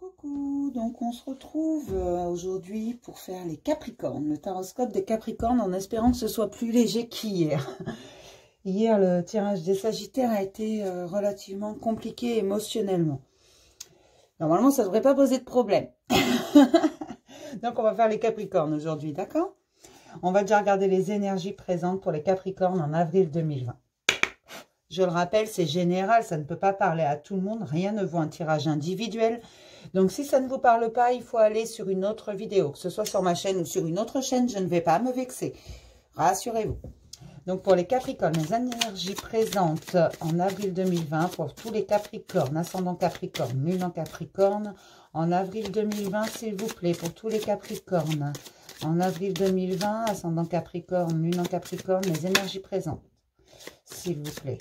Coucou, donc on se retrouve aujourd'hui pour faire les Capricornes, le taroscope des Capricornes, en espérant que ce soit plus léger qu'hier. Hier, le tirage des Sagittaires a été relativement compliqué émotionnellement. Normalement, ça ne devrait pas poser de problème. Donc, on va faire les Capricornes aujourd'hui, d'accord? On va déjà regarder les énergies présentes pour les Capricornes en avril 2020. Je le rappelle, c'est général, ça ne peut pas parler à tout le monde, rien ne vaut un tirage individuel. Donc, si ça ne vous parle pas, il faut aller sur une autre vidéo, que ce soit sur ma chaîne ou sur une autre chaîne, je ne vais pas me vexer. Rassurez-vous. Donc, pour les Capricornes, les énergies présentes en avril 2020, pour tous les Capricornes, ascendant Capricorne, lune en Capricorne, en avril 2020, s'il vous plaît, pour tous les Capricornes, en avril 2020, ascendant Capricorne, lune en Capricorne, les énergies présentes, s'il vous plaît.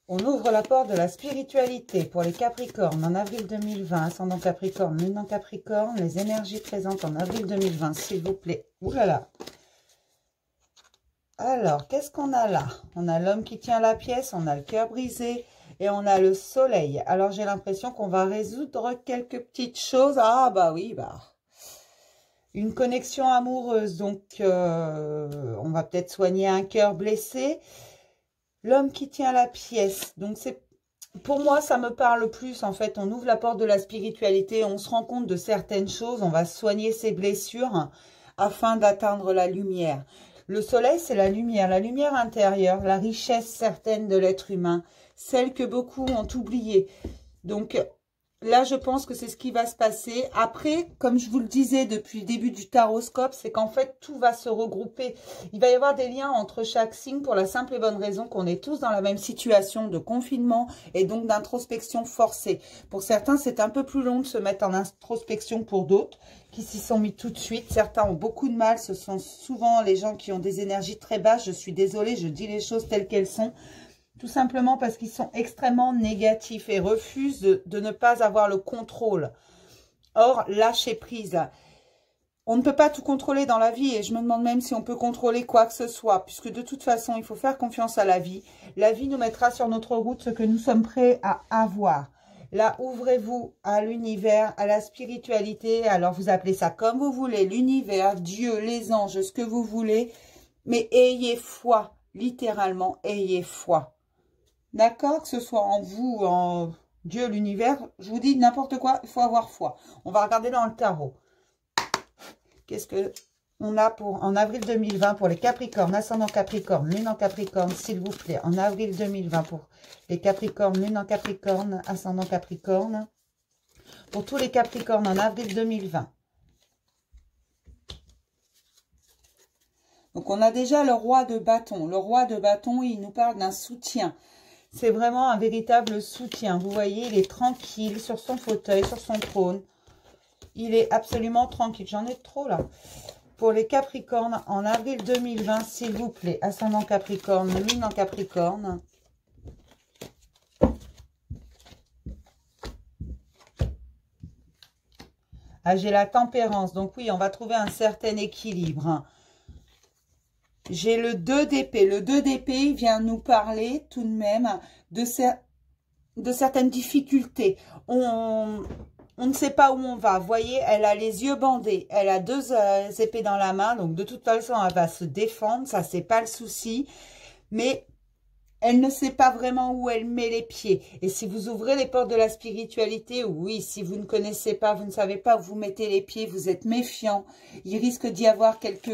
On ouvre la porte de la spiritualité pour les Capricornes en avril 2020, ascendant Capricorne, lune en Capricorne, les énergies présentes en avril 2020, s'il vous plaît. Ouh là là. Alors, qu'est-ce qu'on a là? On a l'homme qui tient la pièce, on a le cœur brisé et on a le soleil. Alors, j'ai l'impression qu'on va résoudre quelques petites choses. Ah, bah oui, une connexion amoureuse. Donc, on va peut-être soigner un cœur blessé. L'homme qui tient la pièce. Donc, pour moi, ça me parle plus. En fait, on ouvre la porte de la spiritualité, on se rend compte de certaines choses. On va soigner ses blessures afin d'atteindre la lumière. Le soleil, c'est la lumière intérieure, la richesse certaine de l'être humain, celle que beaucoup ont oubliée. Donc, là, je pense que c'est ce qui va se passer. Après, comme je vous le disais depuis le début du taroscope, c'est qu'en fait, tout va se regrouper. Il va y avoir des liens entre chaque signe pour la simple et bonne raison qu'on est tous dans la même situation de confinement et donc d'introspection forcée. Pour certains, c'est un peu plus long de se mettre en introspection pour d'autres qui s'y sont mis tout de suite. Certains ont beaucoup de mal. Ce sont souvent les gens qui ont des énergies très basses. Je suis désolée, je dis les choses telles qu'elles sont. Tout simplement parce qu'ils sont extrêmement négatifs et refusent de ne pas avoir le contrôle. Or, lâcher prise. On ne peut pas tout contrôler dans la vie et je me demande même si on peut contrôler quoi que ce soit. Puisque de toute façon, il faut faire confiance à la vie. La vie nous mettra sur notre route ce que nous sommes prêts à avoir. Là, ouvrez-vous à l'univers, à la spiritualité. Alors, vous appelez ça comme vous voulez. L'univers, Dieu, les anges, ce que vous voulez. Mais ayez foi. Littéralement, ayez foi. D'accord, que ce soit en vous, en Dieu, l'univers, je vous dis n'importe quoi, il faut avoir foi. On va regarder dans le tarot. Qu'est-ce que on a pour en avril 2020 pour les Capricornes, ascendant Capricorne, lune en Capricorne, s'il vous plaît. En avril 2020 pour les Capricornes, lune en Capricorne, ascendant Capricorne. Pour tous les Capricornes en avril 2020. Donc, on a déjà le roi de bâton. Le roi de bâton, il nous parle d'un soutien. C'est vraiment un véritable soutien. Vous voyez, il est tranquille sur son fauteuil, sur son trône. Il est absolument tranquille. J'en ai trop là. Pour les Capricornes, en avril 2020, s'il vous plaît. Ascendant Capricorne, lune en Capricorne. Ah, j'ai la tempérance. Donc oui, on va trouver un certain équilibre. J'ai le 2 d'épée. Le 2 d'épée vient nous parler tout de même de certaines difficultés. On ne sait pas où on va. Vous voyez, elle a les yeux bandés. Elle a 2 épées dans la main. Donc, de toute façon, elle va se défendre. Ça, c'est pas le souci. Mais elle ne sait pas vraiment où elle met les pieds. Et si vous ouvrez les portes de la spiritualité, oui, si vous ne connaissez pas, vous ne savez pas où vous mettez les pieds, vous êtes méfiant. Il risque d'y avoir quelques...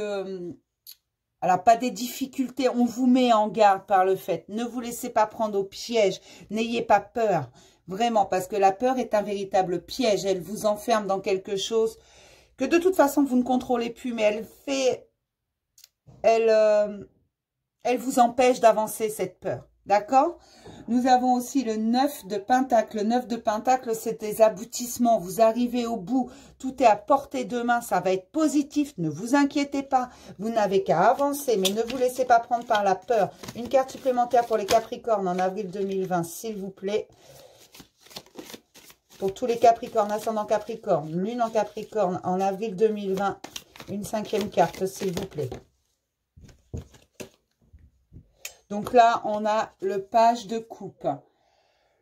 Alors, pas des difficultés, on vous met en garde par le fait. Ne vous laissez pas prendre au piège. N'ayez pas peur, vraiment, parce que la peur est un véritable piège. Elle vous enferme dans quelque chose que de toute façon, vous ne contrôlez plus, mais elle vous empêche d'avancer, cette peur. D'accord? Nous avons aussi le 9 de Pentacle. Le 9 de Pentacle, c'est des aboutissements. Vous arrivez au bout. Tout est à portée de main. Ça va être positif. Ne vous inquiétez pas. Vous n'avez qu'à avancer. Mais ne vous laissez pas prendre par la peur. Une carte supplémentaire pour les Capricornes en avril 2020, s'il vous plaît. Pour tous les Capricornes, ascendant Capricorne, lune en Capricorne en avril 2020. Une 5e carte, s'il vous plaît. Donc là, on a le page de coupe.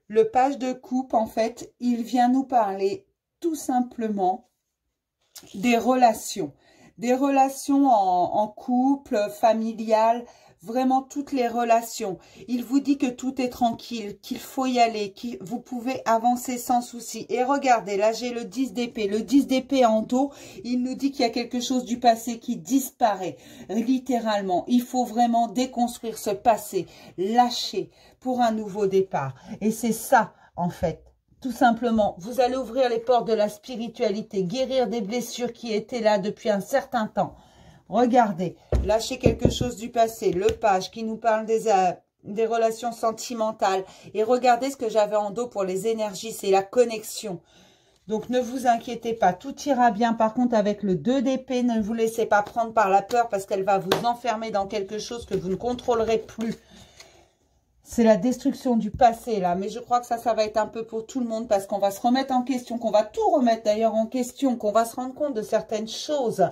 Le page de coupe, en fait, il vient nous parler tout simplement des relations. Des relations en couple, familiales, vraiment toutes les relations. Il vous dit que tout est tranquille, qu'il faut y aller, que vous pouvez avancer sans souci. Et regardez, là j'ai le 10 d'épée. Le 10 d'épée en dos, il nous dit qu'il y a quelque chose du passé qui disparaît. Littéralement, il faut vraiment déconstruire ce passé, lâcher pour un nouveau départ. Et c'est ça, en fait. Tout simplement, vous allez ouvrir les portes de la spiritualité, guérir des blessures qui étaient là depuis un certain temps. Regardez, lâchez quelque chose du passé, le page qui nous parle des relations sentimentales. Et regardez ce que j'avais en dos pour les énergies, c'est la connexion. Donc ne vous inquiétez pas, tout ira bien. Par contre, avec le 2 d'épée, ne vous laissez pas prendre par la peur parce qu'elle va vous enfermer dans quelque chose que vous ne contrôlerez plus. C'est la destruction du passé, là. Mais je crois que ça va être un peu pour tout le monde parce qu'on va se remettre en question, qu'on va tout remettre d'ailleurs en question, qu'on va se rendre compte de certaines choses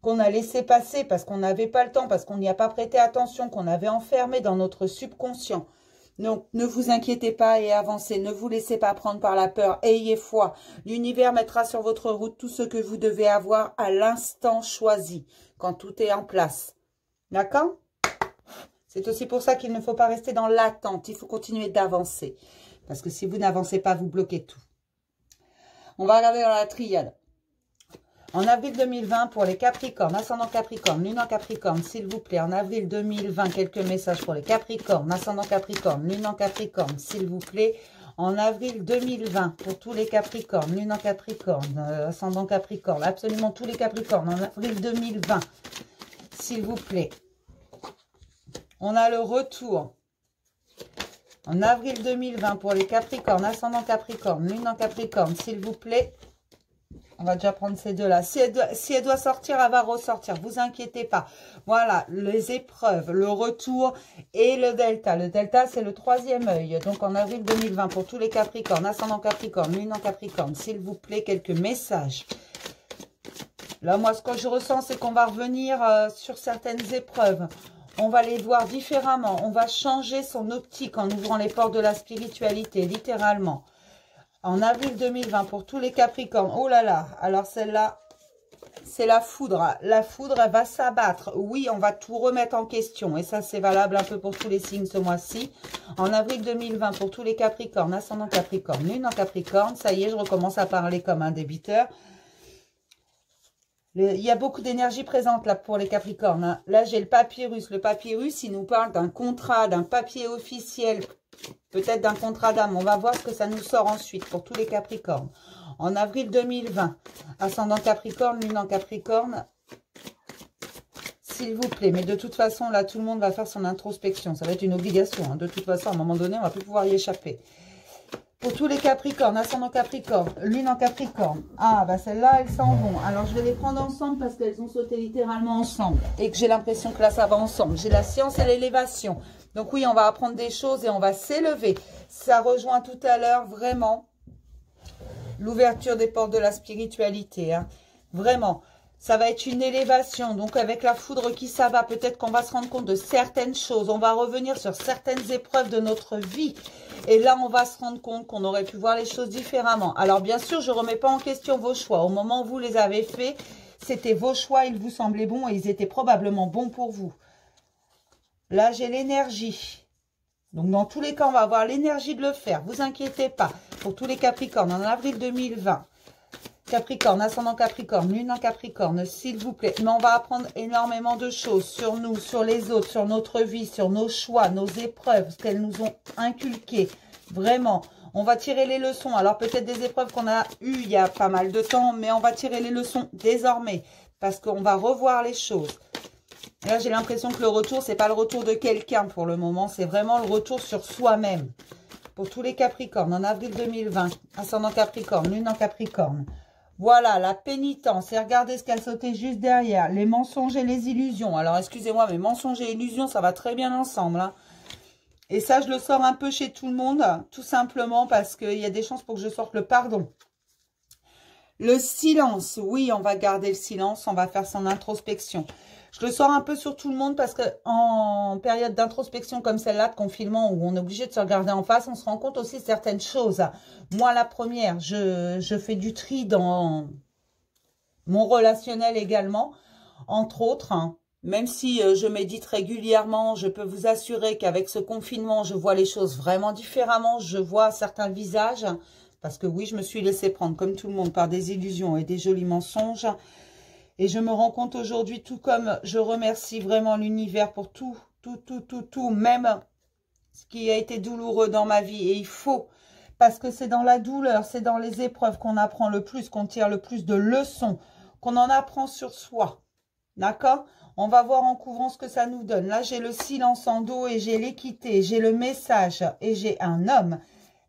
qu'on a laissé passer parce qu'on n'avait pas le temps, parce qu'on n'y a pas prêté attention, qu'on avait enfermé dans notre subconscient. Donc, ne vous inquiétez pas et avancez. Ne vous laissez pas prendre par la peur. Ayez foi. L'univers mettra sur votre route tout ce que vous devez avoir à l'instant choisi, quand tout est en place. D'accord ? C'est aussi pour ça qu'il ne faut pas rester dans l'attente. Il faut continuer d'avancer. Parce que si vous n'avancez pas, vous bloquez tout. On va regarder dans la triade. En avril 2020, pour les Capricornes, ascendant Capricorne, lune en Capricorne, s'il vous plaît. En avril 2020, quelques messages pour les Capricornes, ascendant Capricorne, lune en Capricorne, s'il vous plaît. En avril 2020, pour tous les Capricornes, lune en Capricorne, ascendant Capricorne, absolument tous les Capricornes, en avril 2020, s'il vous plaît. On a le retour en avril 2020 pour les Capricornes, ascendant Capricorne, lune en Capricorne, s'il vous plaît. On va déjà prendre ces deux-là. Si elle doit sortir, elle va ressortir. Vous inquiétez pas. Voilà, les épreuves, le retour et le delta. Le delta, c'est le 3e œil. Donc, en avril 2020, pour tous les Capricornes, ascendant Capricorne, lune en Capricorne, s'il vous plaît, quelques messages. Là, moi, ce que je ressens, c'est qu'on va revenir sur certaines épreuves. On va les voir différemment. On va changer son optique en ouvrant les portes de la spiritualité, littéralement. En avril 2020, pour tous les Capricornes. Oh là là, alors celle-là, c'est la foudre. La foudre, elle va s'abattre. Oui, on va tout remettre en question. Et ça, c'est valable un peu pour tous les signes ce mois-ci. En avril 2020, pour tous les Capricornes, ascendant Capricorne, lune en Capricorne. Ça y est, je recommence à parler comme un débiteur. Il y a beaucoup d'énergie présente là pour les Capricornes. Hein. Là, j'ai le papyrus. Le papyrus, il nous parle d'un contrat, d'un papier officiel, peut-être d'un contrat d'âme. On va voir ce que ça nous sort ensuite pour tous les Capricornes. En avril 2020, ascendant Capricorne, lune en Capricorne, s'il vous plaît. Mais de toute façon, là, tout le monde va faire son introspection. Ça va être une obligation. Hein. De toute façon, à un moment donné, on va plus pouvoir y échapper. Pour tous les Capricornes, ascendant Capricorne, lune en Capricorne. Ah, bah celles-là, elles s'en vont. Alors, je vais les prendre ensemble parce qu'elles ont sauté littéralement ensemble. Et que j'ai l'impression que là, ça va ensemble. J'ai la science et l'élévation. Donc oui, on va apprendre des choses et on va s'élever. Ça rejoint tout à l'heure vraiment l'ouverture des portes de la spiritualité. Hein. Vraiment, ça va être une élévation. Donc avec la foudre qui s'abat, peut-être qu'on va se rendre compte de certaines choses. On va revenir sur certaines épreuves de notre vie. Et là, on va se rendre compte qu'on aurait pu voir les choses différemment. Alors bien sûr, je ne remets pas en question vos choix. Au moment où vous les avez faits, c'était vos choix, ils vous semblaient bons et ils étaient probablement bons pour vous. Là, j'ai l'énergie. Donc, dans tous les cas, on va avoir l'énergie de le faire. Vous inquiétez pas. Pour tous les Capricornes, en avril 2020. Capricorne, ascendant Capricorne, lune en Capricorne, s'il vous plaît. Mais on va apprendre énormément de choses sur nous, sur les autres, sur notre vie, sur nos choix, nos épreuves, ce qu'elles nous ont inculqué. Vraiment, on va tirer les leçons. Alors, peut-être des épreuves qu'on a eues il y a pas mal de temps, mais on va tirer les leçons désormais. Parce qu'on va revoir les choses. Et là, j'ai l'impression que le retour, c'est pas le retour de quelqu'un pour le moment. C'est vraiment le retour sur soi-même. Pour tous les Capricornes, en avril 2020, ascendant Capricorne, lune en Capricorne. Voilà, la pénitence. Et regardez ce qu'elle sautait juste derrière. Les mensonges et les illusions. Alors, excusez-moi, mais mensonges et illusions, ça va très bien ensemble. Hein. Et ça, je le sors un peu chez tout le monde. Tout simplement parce qu'il y a des chances pour que je sorte le pardon. Le silence. Oui, on va garder le silence. On va faire son introspection. Je le sors un peu sur tout le monde parce que en période d'introspection comme celle-là, de confinement, où on est obligé de se regarder en face, on se rend compte aussi de certaines choses. Moi, la première, je fais du tri dans mon relationnel également, entre autres, hein. Même si je médite régulièrement, je peux vous assurer qu'avec ce confinement, je vois les choses vraiment différemment. Je vois certains visages, parce que oui, je me suis laissée prendre, comme tout le monde, par des illusions et des jolis mensonges. Et je me rends compte aujourd'hui, tout comme je remercie vraiment l'univers pour tout, même ce qui a été douloureux dans ma vie. Et il faut, parce que c'est dans la douleur, c'est dans les épreuves qu'on apprend le plus, qu'on tire le plus de leçons, qu'on en apprend sur soi. D'accord? On va voir en couvrant ce que ça nous donne. Là, j'ai le silence en dos et j'ai l'équité, j'ai le message et j'ai un homme.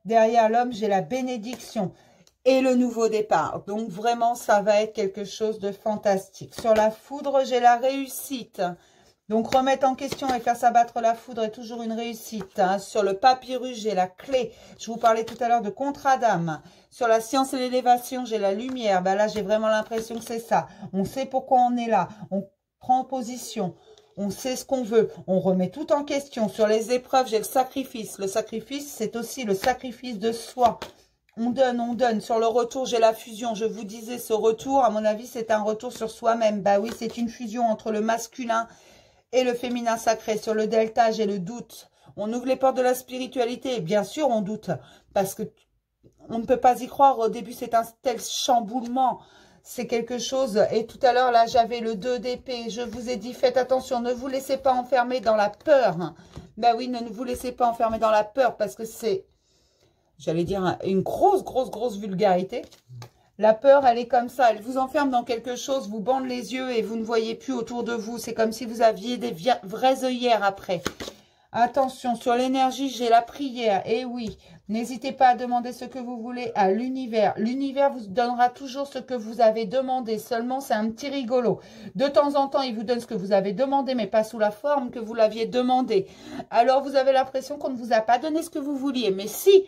Derrière l'homme, j'ai la bénédiction et le nouveau départ. Donc, vraiment, ça va être quelque chose de fantastique. Sur la foudre, j'ai la réussite. Donc, remettre en question et faire s'abattre la foudre est toujours une réussite. Hein. Sur le papyrus, j'ai la clé. Je vous parlais tout à l'heure de contrat d'âme. Sur la science et l'élévation, j'ai la lumière. Ben là, j'ai vraiment l'impression que c'est ça. On sait pourquoi on est là. On prend position. On sait ce qu'on veut. On remet tout en question. Sur les épreuves, j'ai le sacrifice. Le sacrifice, c'est aussi le sacrifice de soi. On donne, on donne. Sur le retour, j'ai la fusion. Je vous disais, ce retour, à mon avis, c'est un retour sur soi-même. Bah oui, c'est une fusion entre le masculin et le féminin sacré. Sur le delta, j'ai le doute. On ouvre les portes de la spiritualité. Et bien sûr, on doute. Parce que on ne peut pas y croire. Au début, c'est un tel chamboulement. C'est quelque chose. Et tout à l'heure, là, j'avais le 2 d'épée. Je vous ai dit, faites attention. Ne vous laissez pas enfermer dans la peur. Ben oui, ne vous laissez pas enfermer dans la peur. Parce que c'est, j'allais dire, une grosse vulgarité. La peur, elle est comme ça. Elle vous enferme dans quelque chose, vous bande les yeux et vous ne voyez plus autour de vous. C'est comme si vous aviez des vraies œillères après. Attention, sur l'énergie, j'ai la prière. Et oui, n'hésitez pas à demander ce que vous voulez à l'univers. L'univers vous donnera toujours ce que vous avez demandé. Seulement, c'est un petit rigolo. De temps en temps, il vous donne ce que vous avez demandé, mais pas sous la forme que vous l'aviez demandé. Alors, vous avez l'impression qu'on ne vous a pas donné ce que vous vouliez. Mais si,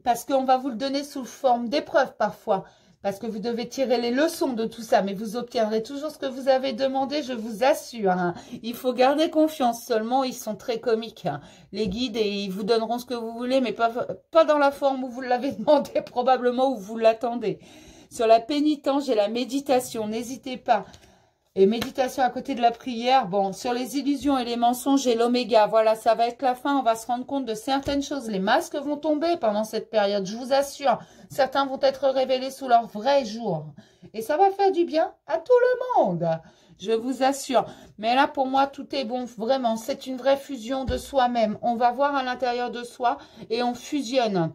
parce qu'on va vous le donner sous forme d'épreuve parfois. Parce que vous devez tirer les leçons de tout ça. Mais vous obtiendrez toujours ce que vous avez demandé, je vous assure. Hein. Il faut garder confiance. Seulement, ils sont très comiques. Hein. Les guides, et ils vous donneront ce que vous voulez, mais pas dans la forme où vous l'avez demandé, probablement où vous l'attendez. Sur la pénitence, j'ai la méditation. N'hésitez pas. Et méditation à côté de la prière. Bon, sur les illusions et les mensonges, j'ai l'oméga. Voilà, ça va être la fin. On va se rendre compte de certaines choses. Les masques vont tomber pendant cette période, je vous assure. Certains vont être révélés sous leur vrai jour. Et ça va faire du bien à tout le monde. Je vous assure. Mais là, pour moi, tout est bon. Vraiment, c'est une vraie fusion de soi-même. On va voir à l'intérieur de soi et on fusionne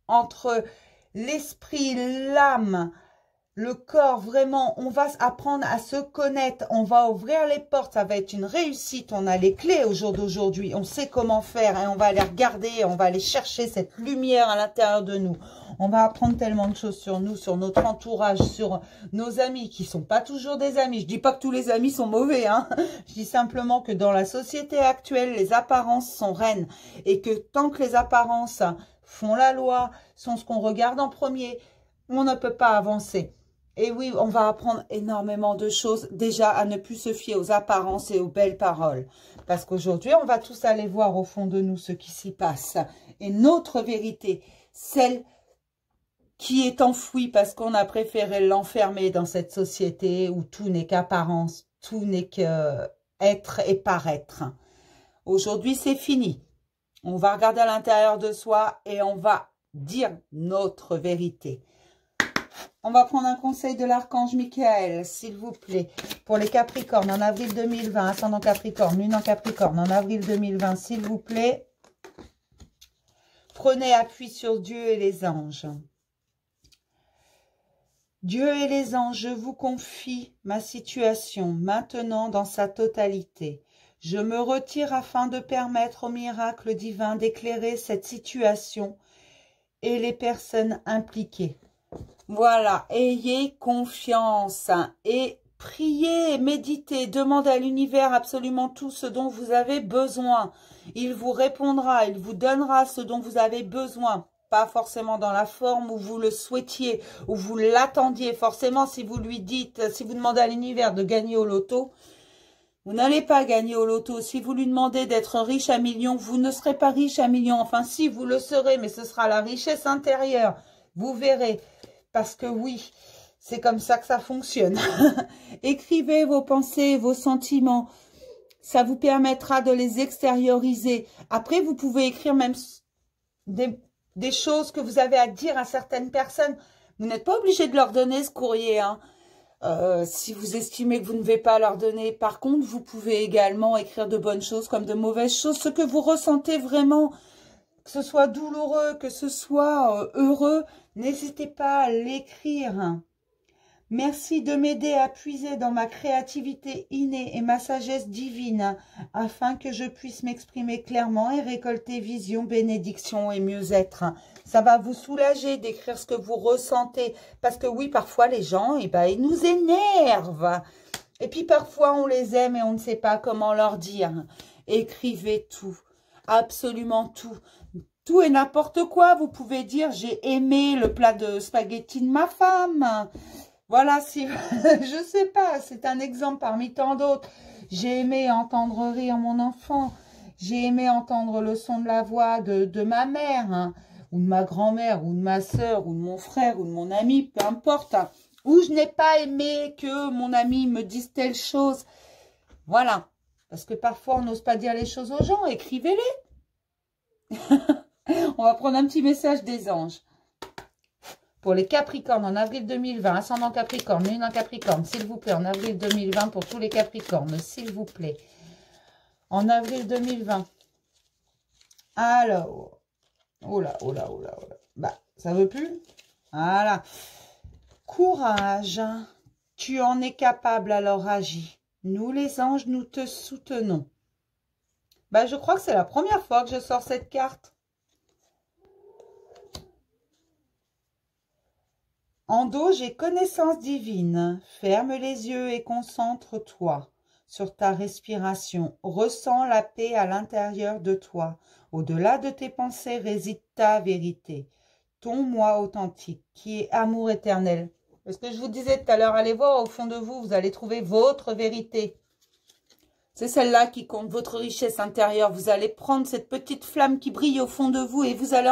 entre l'esprit, l'âme, le corps. Vraiment, on va apprendre à se connaître. On va ouvrir les portes. Ça va être une réussite. On a les clés au jour d'aujourd'hui. On sait comment faire et on va aller regarder. On va aller chercher cette lumière à l'intérieur de nous. On va apprendre tellement de choses sur nous, sur notre entourage, sur nos amis qui sont pas toujours des amis. Je dis pas que tous les amis sont mauvais, hein. Je dis simplement que dans la société actuelle, les apparences sont reines et que tant que les apparences font la loi, sont ce qu'on regarde en premier, on ne peut pas avancer. Et oui, on va apprendre énormément de choses. Déjà, à ne plus se fier aux apparences et aux belles paroles. Parce qu'aujourd'hui, on va tous aller voir au fond de nous ce qui s'y passe. Et notre vérité, celle qui est enfouie parce qu'on a préféré l'enfermer dans cette société où tout n'est qu'apparence, tout n'est qu'être et paraître. Aujourd'hui, c'est fini. On va regarder à l'intérieur de soi et on va dire notre vérité. On va prendre un conseil de l'archange Michael, s'il vous plaît, pour les Capricornes en avril 2020, ascendant Capricorne, lune en Capricorne en avril 2020, s'il vous plaît. Prenez appui sur Dieu et les anges. Dieu et les anges, je vous confie ma situation maintenant dans sa totalité. Je me retire afin de permettre au miracle divin d'éclairer cette situation et les personnes impliquées. Voilà, ayez confiance et priez, méditez, demandez à l'univers absolument tout ce dont vous avez besoin. Il vous répondra, il vous donnera ce dont vous avez besoin. Pas forcément dans la forme où vous le souhaitiez, où vous l'attendiez. Forcément, si vous lui dites, si vous demandez à l'univers de gagner au loto, Vous n'allez pas gagner au loto. Si vous lui demandez d'être riche à millions, vous ne serez pas riche à millions. Enfin, si, vous le serez, mais ce sera la richesse intérieure. Vous verrez. Parce que oui, c'est comme ça que ça fonctionne. Écrivez vos pensées, vos sentiments. Ça vous permettra de les extérioriser. Après, vous pouvez écrire même des choses que vous avez à dire à certaines personnes. Vous n'êtes pas obligé de leur donner ce courrier, hein. Si vous estimez que vous ne devez pas leur donner. Par contre, vous pouvez également écrire de bonnes choses comme de mauvaises choses. Ce que vous ressentez vraiment, que ce soit douloureux, que ce soit heureux, n'hésitez pas à l'écrire. Merci de m'aider à puiser dans ma créativité innée et ma sagesse divine afin que je puisse m'exprimer clairement et récolter vision, bénédiction et mieux-être. Ça va vous soulager d'écrire ce que vous ressentez. Parce que oui, parfois les gens, eh ben, ils nous énervent. Et puis parfois on les aime et on ne sait pas comment leur dire. Écrivez tout, absolument tout. Tout et n'importe quoi. Vous pouvez dire, j'ai aimé le plat de spaghettis de ma femme. Voilà, si je sais pas, c'est un exemple parmi tant d'autres. J'ai aimé entendre rire mon enfant. J'ai aimé entendre le son de la voix de ma mère, hein, ou de ma grand-mère, ou de ma soeur, ou de mon frère, ou de mon ami, peu importe. Hein. Ou je n'ai pas aimé que mon ami me dise telle chose. Voilà. Parce que parfois, on n'ose pas dire les choses aux gens. Écrivez-les. On va prendre un petit message des anges. Pour les Capricornes, en avril 2020, ascendant Capricorne, lune en Capricorne, s'il vous plaît, en avril 2020, pour tous les Capricornes, s'il vous plaît. En avril 2020. Alors, oh là, oh là, oh là, oh là. Bah, ça veut plus. Voilà. Courage, tu en es capable, alors agis. Nous, les anges, nous te soutenons. Bah, je crois que c'est la première fois que je sors cette carte. En dos, j'ai connaissance divine. Ferme les yeux et concentre-toi sur ta respiration. Ressens la paix à l'intérieur de toi. Au-delà de tes pensées réside ta vérité. Ton moi authentique, qui est amour éternel. Ce que je vous disais tout à l'heure, allez voir au fond de vous, vous allez trouver votre vérité. C'est celle-là qui compte, votre richesse intérieure. Vous allez prendre cette petite flamme qui brille au fond de vous et vous allez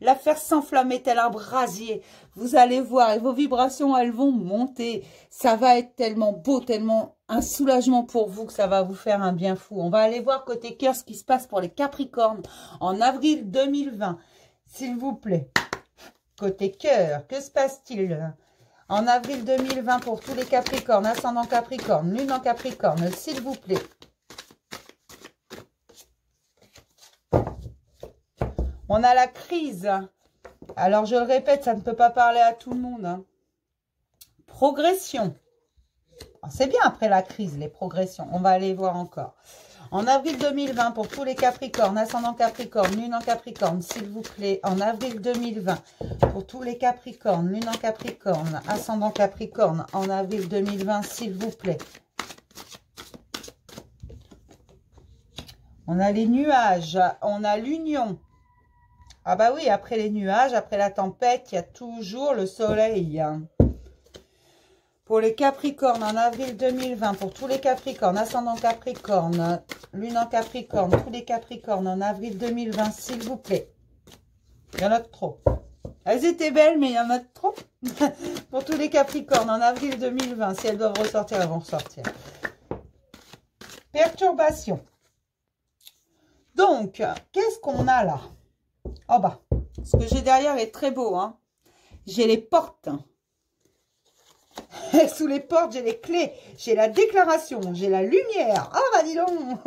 la faire s'enflammer tel un brasier. Vous allez voir et vos vibrations, elles vont monter. Ça va être tellement beau, tellement un soulagement pour vous que ça va vous faire un bien fou. On va aller voir côté cœur ce qui se passe pour les Capricornes en avril 2020. S'il vous plaît. Côté cœur, que se passe-t-il ? En avril 2020, pour tous les Capricornes, ascendant Capricorne, lune en Capricorne, s'il vous plaît. On a la crise. Alors, je le répète, ça ne peut pas parler à tout le monde. Hein. Progression. C'est bien après la crise, les progressions. On va aller voir encore. En avril 2020, pour tous les Capricornes, ascendant Capricorne, lune en Capricorne, s'il vous plaît. En avril 2020, pour tous les Capricornes, lune en Capricorne, ascendant Capricorne, en avril 2020, s'il vous plaît. On a les nuages, on a l'union. Ah bah oui, après les nuages, après la tempête, il y a toujours le soleil. Pour les Capricornes, en avril 2020, pour tous les Capricornes, ascendant Capricorne, lune en Capricorne, tous les Capricornes, en avril 2020, s'il vous plaît. Il y en a trop. Elles étaient belles, mais il y en a trop. Pour tous les Capricornes, en avril 2020, si elles doivent ressortir, elles vont ressortir. Perturbation. Donc, qu'est-ce qu'on a là? Oh bah, ce que j'ai derrière est très beau. Hein. J'ai les portes. Sous les portes, j'ai les clés, j'ai la déclaration, j'ai la lumière. Ah bah dis donc.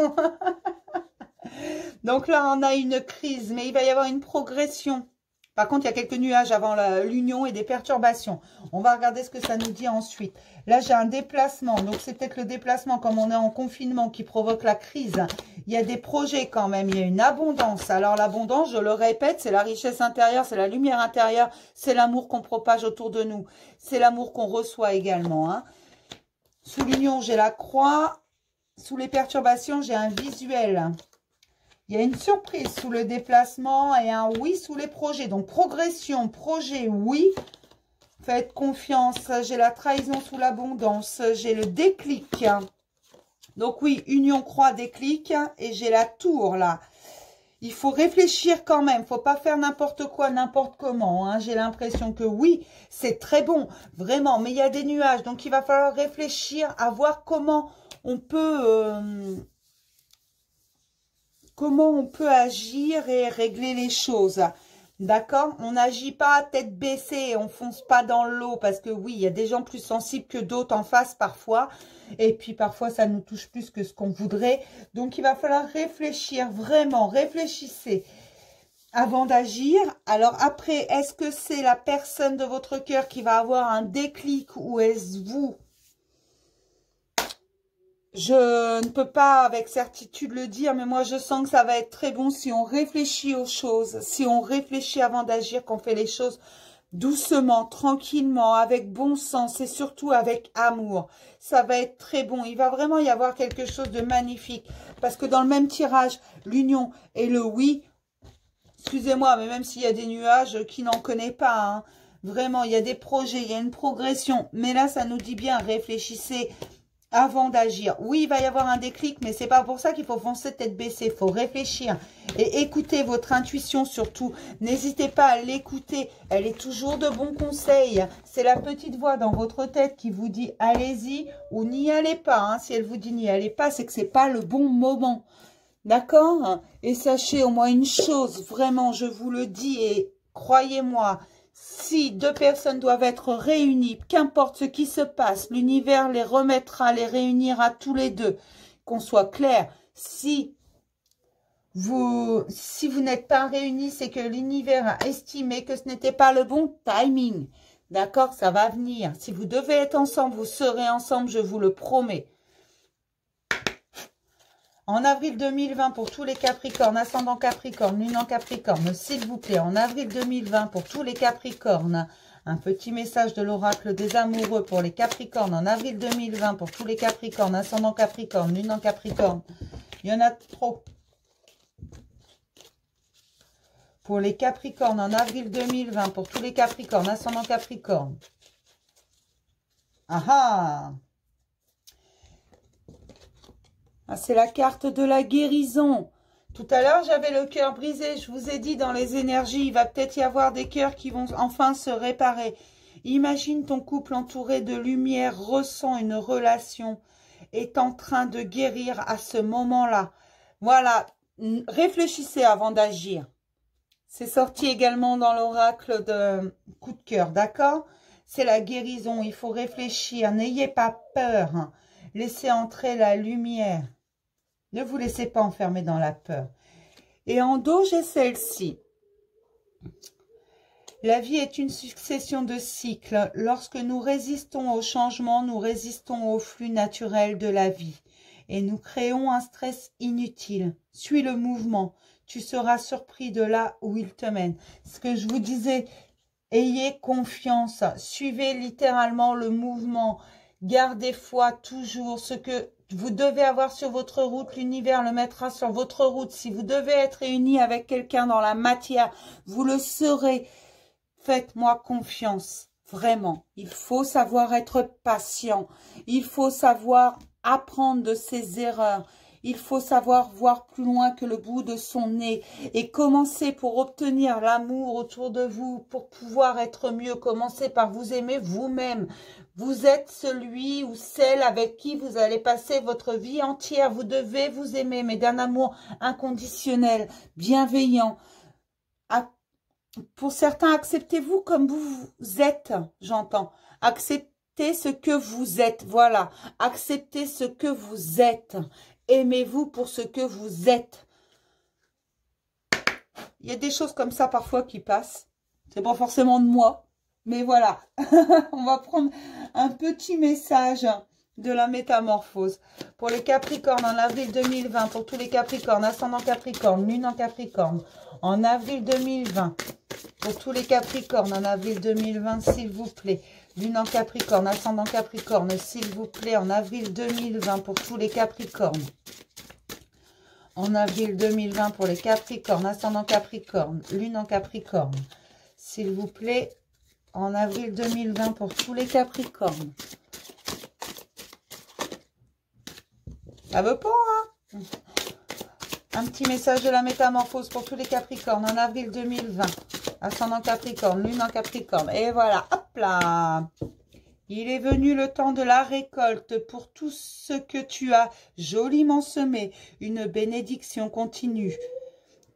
Donc là, on a une crise, mais il va y avoir une progression. Par contre, il y a quelques nuages avant l'union et des perturbations. On va regarder ce que ça nous dit ensuite. Là, j'ai un déplacement. Donc, c'est peut-être le déplacement, comme on est en confinement, qui provoque la crise. Il y a des projets quand même. Il y a une abondance. Alors, l'abondance, je le répète, c'est la richesse intérieure, c'est la lumière intérieure, c'est l'amour qu'on propage autour de nous. C'est l'amour qu'on reçoit également. Hein. Sous l'union, j'ai la croix. Sous les perturbations, j'ai un visuel. Il y a une surprise sous le déplacement et un oui sous les projets. Donc, progression, projet, oui. Faites confiance. J'ai la trahison sous l'abondance. J'ai le déclic. Donc oui, union, croix, déclic. Et j'ai la tour là. Il faut réfléchir quand même. Faut pas faire n'importe quoi, n'importe comment. Hein. J'ai l'impression que oui, c'est très bon. Vraiment. Mais il y a des nuages. Donc il va falloir réfléchir à voir comment on peut... comment on peut agir et régler les choses. D'accord? On n'agit pas tête baissée, on fonce pas dans l'eau parce que oui, il y a des gens plus sensibles que d'autres en face parfois. Et puis parfois, ça nous touche plus que ce qu'on voudrait. Donc, il va falloir réfléchir, vraiment, réfléchissez avant d'agir. Alors après, est-ce que c'est la personne de votre cœur qui va avoir un déclic ou est-ce vous? Je ne peux pas avec certitude le dire, mais moi je sens que ça va être très bon si on réfléchit aux choses, si on réfléchit avant d'agir, qu'on fait les choses doucement, tranquillement, avec bon sens et surtout avec amour. Ça va être très bon. Il va vraiment y avoir quelque chose de magnifique. Parce que dans le même tirage, l'union et le oui, excusez-moi, mais même s'il y a des nuages, qui n'en connaît pas, hein, vraiment, il y a des projets, il y a une progression. Mais là, ça nous dit bien, réfléchissez avant d'agir. Oui, il va y avoir un déclic, mais c'est pas pour ça qu'il faut foncer tête baissée. Il faut réfléchir et écouter votre intuition surtout. N'hésitez pas à l'écouter. Elle est toujours de bons conseils. C'est la petite voix dans votre tête qui vous dit allez-y ou n'y allez pas. Hein. Si elle vous dit n'y allez pas, c'est que c'est pas le bon moment. D'accord? Et sachez au moins une chose, vraiment, je vous le dis et croyez-moi, si deux personnes doivent être réunies, qu'importe ce qui se passe, l'univers les remettra, les réunira tous les deux. Qu'on soit clair, si vous n'êtes pas réunis, c'est que l'univers a estimé que ce n'était pas le bon timing. D'accord? Ça va venir. Si vous devez être ensemble, vous serez ensemble, je vous le promets. En avril 2020, pour tous les Capricornes, ascendant Capricorne, lune en Capricorne, s'il vous plaît, en avril 2020, pour tous les Capricornes, un petit message de l'oracle des amoureux pour les Capricornes, en avril 2020, pour tous les Capricornes, ascendant Capricorne, lune en Capricorne. Il y en a trop. Pour les Capricornes, en avril 2020, pour tous les Capricornes, ascendant Capricorne. Ah ah! Ah, c'est la carte de la guérison. Tout à l'heure, j'avais le cœur brisé. Je vous ai dit, dans les énergies, il va peut-être y avoir des cœurs qui vont enfin se réparer. Imagine ton couple entouré de lumière, ressent une relation, est en train de guérir à ce moment-là. Voilà, réfléchissez avant d'agir. C'est sorti également dans l'oracle de coup de cœur, d'accord? C'est la guérison, il faut réfléchir, n'ayez pas peur. Laissez entrer la lumière. Ne vous laissez pas enfermer dans la peur. Et en dos, j'ai celle-ci. La vie est une succession de cycles. Lorsque nous résistons au changement, nous résistons au flux naturel de la vie. Et nous créons un stress inutile. Suis le mouvement. Tu seras surpris de là où il te mène. Ce que je vous disais, ayez confiance. Suivez littéralement le mouvement. Gardez foi toujours. Ce que vous devez avoir sur votre route, l'univers le mettra sur votre route. Si vous devez être réuni avec quelqu'un dans la matière, vous le serez. Faites-moi confiance, vraiment. Il faut savoir être patient. Il faut savoir apprendre de ses erreurs. Il faut savoir voir plus loin que le bout de son nez. Et commencer pour obtenir l'amour autour de vous, pour pouvoir être mieux. Commencez par vous aimer vous-même. Vous êtes celui ou celle avec qui vous allez passer votre vie entière. Vous devez vous aimer, mais d'un amour inconditionnel, bienveillant. Pour certains, acceptez-vous comme vous êtes, j'entends. Acceptez ce que vous êtes, voilà. Acceptez ce que vous êtes. Aimez-vous pour ce que vous êtes. Il y a des choses comme ça parfois qui passent. C'est pas forcément de moi. Mais voilà, on va prendre un petit message de la métamorphose. Pour les Capricornes en avril 2020, pour tous les Capricornes, ascendant Capricorne, lune en Capricorne, en avril 2020, pour tous les Capricornes en avril 2020, s'il vous plaît, lune en Capricorne, ascendant Capricorne, s'il vous plaît, en avril 2020, pour tous les Capricornes. En avril 2020, pour les Capricornes, ascendant Capricorne, lune en Capricorne, s'il vous plaît, en avril 2020 pour tous les Capricornes. Ça veut pas, hein? Un petit message de la métamorphose pour tous les Capricornes en avril 2020. Ascendant Capricorne, Lune en Capricorne. Et voilà, hop là. Il est venu le temps de la récolte pour tout ce que tu as joliment semé. Une bénédiction continue.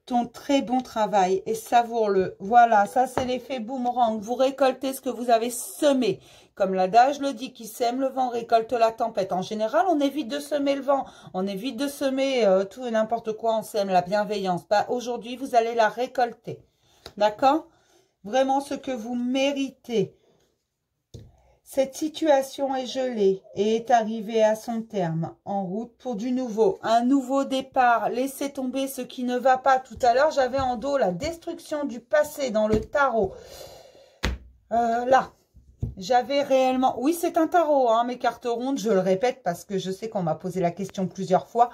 Ton très bon travail et savoure-le. Voilà, ça c'est l'effet boomerang. Vous récoltez ce que vous avez semé. Comme l'adage le dit, qui sème le vent récolte la tempête. En général, on évite de semer le vent. On évite de semer tout et n'importe quoi. On sème la bienveillance. Bah, aujourd'hui, vous allez la récolter. D'accord? Vraiment ce que vous méritez. Cette situation est gelée et est arrivée à son terme, en route pour du nouveau, un nouveau départ. Laissez tomber ce qui ne va pas. Tout à l'heure, j'avais en dos la destruction du passé dans le tarot. Là, j'avais réellement... Oui, c'est un tarot, hein, mes cartes rondes, je le répète parce que je sais qu'on m'a posé la question plusieurs fois.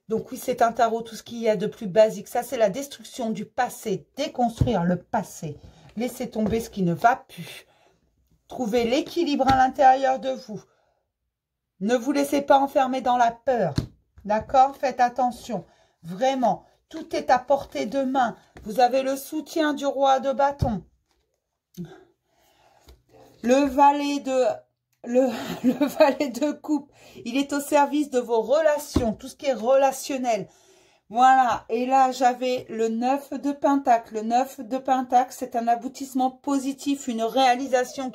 Donc oui, c'est un tarot, tout ce qu'il y a de plus basique. Ça, c'est la destruction du passé, déconstruire le passé. Laissez tomber ce qui ne va plus. Trouvez l'équilibre à l'intérieur de vous. Ne vous laissez pas enfermer dans la peur. D'accord? Faites attention. Vraiment, tout est à portée de main. Vous avez le soutien du roi de bâton. Le valet de coupe, il est au service de vos relations, tout ce qui est relationnel. Voilà, et là, j'avais le 9 de Pentacle. Le 9 de Pentacle, c'est un aboutissement positif, une réalisation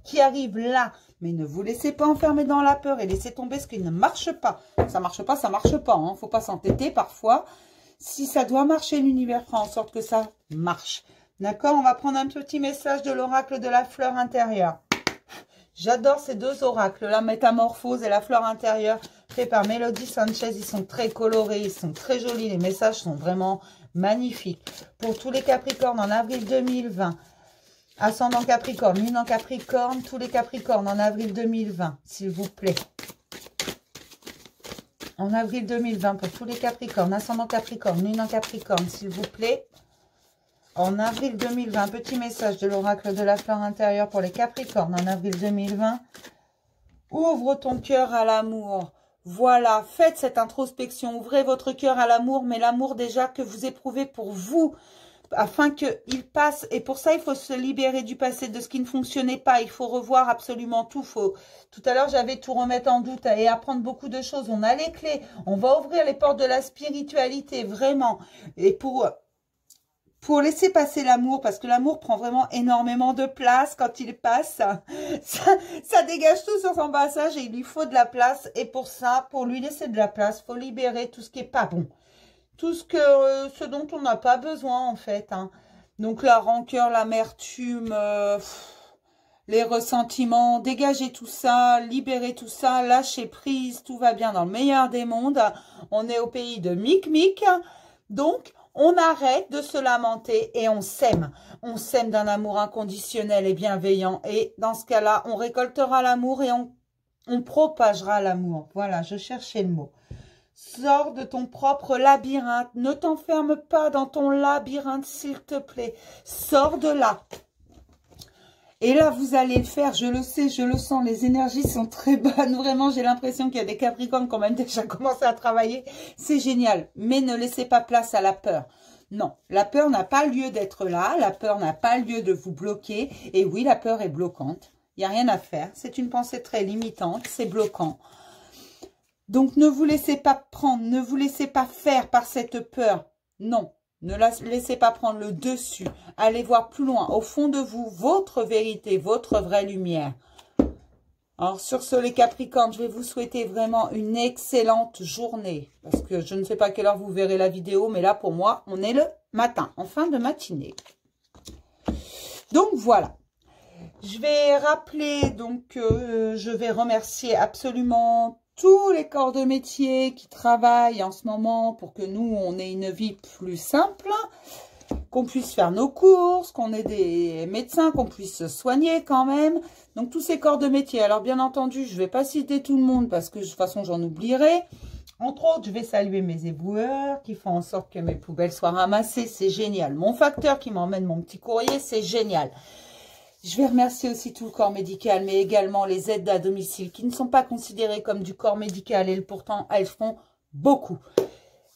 qui arrive là. Mais ne vous laissez pas enfermer dans la peur et laissez tomber ce qui ne marche pas. Ça marche pas, ça marche pas. Hein. Faut pas s'entêter parfois. Si ça doit marcher, l'univers fera en sorte que ça marche. D'accord? On va prendre un petit message de l'oracle de la fleur intérieure. J'adore ces deux oracles, la métamorphose et la fleur intérieure, fait par Mélodie Sanchez. Ils sont très colorés, ils sont très jolis, les messages sont vraiment magnifiques. Pour tous les Capricornes en avril 2020, ascendant Capricorne, Lune en Capricorne, tous les Capricornes en avril 2020, s'il vous plaît. En avril 2020, pour tous les Capricornes, ascendant Capricorne, Lune en Capricorne, s'il vous plaît. En avril 2020, petit message de l'oracle de la fleur intérieure pour les Capricornes en avril 2020. Ouvre ton cœur à l'amour. Voilà, faites cette introspection. Ouvrez votre cœur à l'amour, mais l'amour déjà que vous éprouvez pour vous, afin qu'il passe. Et pour ça, il faut se libérer du passé, de ce qui ne fonctionnait pas. Il faut revoir absolument tout. Tout à l'heure, j'avais tout remettre en doute et apprendre beaucoup de choses. On a les clés. On va ouvrir les portes de la spiritualité, vraiment. Et pour laisser passer l'amour, parce que l'amour prend vraiment énormément de place quand il passe. Ça dégage tout sur son passage et il lui faut de la place. Et pour ça, pour lui laisser de la place, il faut libérer tout ce qui n'est pas bon. Tout ce dont on n'a pas besoin, en fait. Hein. Donc, la rancœur, l'amertume, les ressentiments, dégager tout ça, libérer tout ça, lâcher prise, tout va bien dans le meilleur des mondes. On est au pays de Mic-Mic. Donc, on arrête de se lamenter et on s'aime. On s'aime d'un amour inconditionnel et bienveillant. Et dans ce cas-là, on récoltera l'amour et on propagera l'amour. Voilà, je cherchais le mot. Sors de ton propre labyrinthe. Ne t'enferme pas dans ton labyrinthe, s'il te plaît. Sors de là. Et là, vous allez le faire, je le sais, je le sens, les énergies sont très bonnes. Vraiment, j'ai l'impression qu'il y a des Capricornes qui ont même déjà commencé à travailler. C'est génial, mais ne laissez pas place à la peur. Non, la peur n'a pas lieu d'être là, la peur n'a pas lieu de vous bloquer. Et oui, la peur est bloquante, il n'y a rien à faire. C'est une pensée très limitante, c'est bloquant. Donc, ne vous laissez pas prendre, ne vous laissez pas faire par cette peur. Non. Ne laissez pas prendre le dessus. Allez voir plus loin, au fond de vous, votre vérité, votre vraie lumière. Alors, sur ce, les Capricornes, je vais vous souhaiter vraiment une excellente journée. Parce que je ne sais pas à quelle heure vous verrez la vidéo, mais là, pour moi, on est le matin, en fin de matinée. Donc, voilà. Je vais rappeler, donc, je vais remercier absolument tous les corps de métier qui travaillent en ce moment pour que nous, on ait une vie plus simple, qu'on puisse faire nos courses, qu'on ait des médecins, qu'on puisse se soigner quand même. Donc, tous ces corps de métier. Alors, bien entendu, je ne vais pas citer tout le monde parce que de toute façon, j'en oublierai. Entre autres, je vais saluer mes éboueurs qui font en sorte que mes poubelles soient ramassées. C'est génial. Mon facteur qui m'emmène mon petit courrier, c'est génial. Je vais remercier aussi tout le corps médical, mais également les aides à domicile qui ne sont pas considérées comme du corps médical et pourtant elles font beaucoup.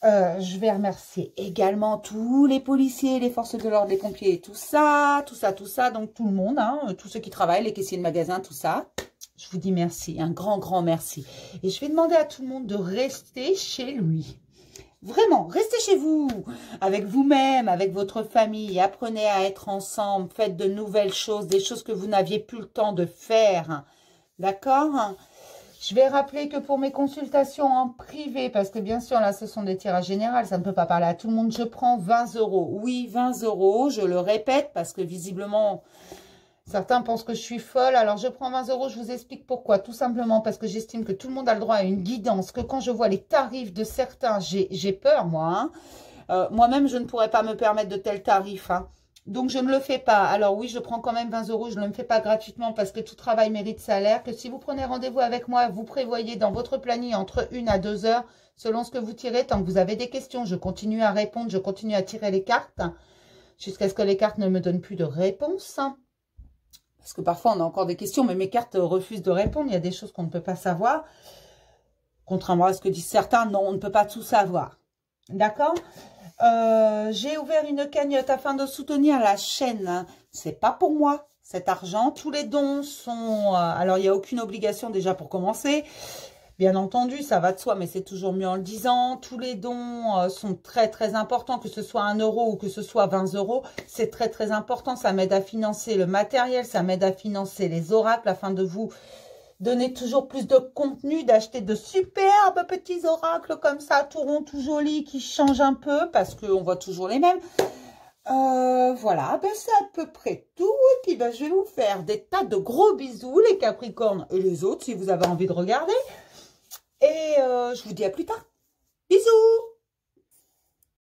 Je vais remercier également tous les policiers, les forces de l'ordre, les pompiers, tout ça, donc tout le monde, hein, tous ceux qui travaillent, les caissiers de magasin, tout ça. Je vous dis merci, un grand, grand merci. Et je vais demander à tout le monde de rester chez lui. Vraiment, restez chez vous, avec vous-même, avec votre famille. Apprenez à être ensemble, faites de nouvelles choses, des choses que vous n'aviez plus le temps de faire. D'accord ? Je vais rappeler que pour mes consultations en privé, parce que bien sûr, là, ce sont des tirages généraux, ça ne peut pas parler à tout le monde, je prends 20 €. Oui, 20 €, je le répète, parce que visiblement, certains pensent que je suis folle. Alors, je prends 20 €, je vous explique pourquoi. Tout simplement parce que j'estime que tout le monde a le droit à une guidance, que quand je vois les tarifs de certains, j'ai peur, moi. Hein. Moi-même, je ne pourrais pas me permettre de tels tarifs, hein. Donc, je ne le fais pas. Alors oui, je prends quand même 20 €. Je ne le fais pas gratuitement parce que tout travail mérite salaire. Que si vous prenez rendez-vous avec moi, vous prévoyez dans votre planning entre 1 à 2 heures, selon ce que vous tirez. Tant que vous avez des questions, je continue à répondre. Je continue à tirer les cartes jusqu'à ce que les cartes ne me donnent plus de réponse. Parce que parfois, on a encore des questions, mais mes cartes refusent de répondre. Il y a des choses qu'on ne peut pas savoir. Contrairement à ce que disent certains, non, on ne peut pas tout savoir. D'accord ? J'ai ouvert une cagnotte afin de soutenir la chaîne. C'est pas pour moi, cet argent. Tous les dons sont... alors, il n'y a aucune obligation déjà pour commencer. Bien entendu, ça va de soi, mais c'est toujours mieux en le disant. Tous les dons sont très, très importants, que ce soit 1 € ou que ce soit 20 €. C'est très, très important. Ça m'aide à financer le matériel, ça m'aide à financer les oracles afin de vous donner toujours plus de contenu, d'acheter de superbes petits oracles comme ça, tout rond, tout joli, qui changent un peu parce qu'on voit toujours les mêmes. Voilà, ben c'est à peu près tout. Et puis ben, je vais vous faire des tas de gros bisous, les Capricornes et les autres, si vous avez envie de regarder. Et je vous dis à plus tard. Bisous!